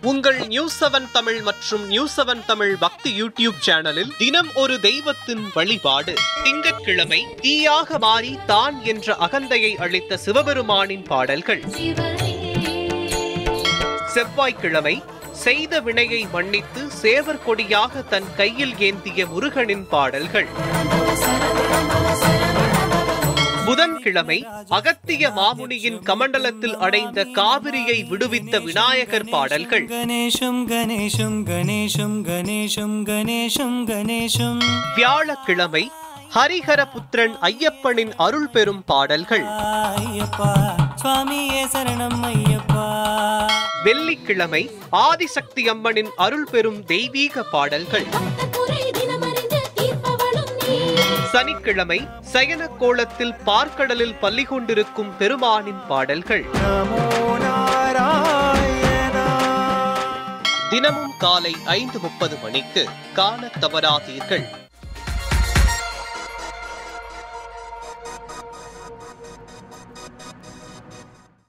உங்கள் நியூஸ் 7 தமிழ் மற்றும் நியூஸ் 7 தமிழ் பக்தி யூடியூப் சேனலில் தினம் ஒரு தெய்வத்தின் வழிபாடு. திங்கட்கிழமை தீயாக மாறி தான் என்ற அகந்தையை அளித்த சிவபெருமானின் பாடல்கள். செவ்வாய்க்கிழமை செய்த வினையை மன்னித்து சேவர் கொடியாக தன் கையில் ஏந்திய முருகனின் பாடல்கள். புதன்கிழமை அகத்திய மாமுனியின் கமண்டலத்தில் அடைந்த காவிரியை விடுவித்த விநாயகர் பாடல்கள். கணேசம் கணேசம் கணேசம் கணேசம் கணேசம் கணேசம். வியாழக்கிழமை ஹரிஹர புத்திரன் ஐயப்பனின் அருள் பெறும் பாடல்கள். ஐயப்பா சுவாமியே சரணம் ஐயப்பா. வெள்ளிக்கிழமை ஆதிசக்தி அம்மனின் அருள் பெறும் தெய்வீக பாடல்கள். சனிக்கிழமை சயன கோலத்தில் பார்க்கடலில் பள்ளி கொண்டிருக்கும் பெருமானின் பாடல்கள். தினமும் காலை 5:30 மணிக்கு காணத் தவறாதீர்கள்.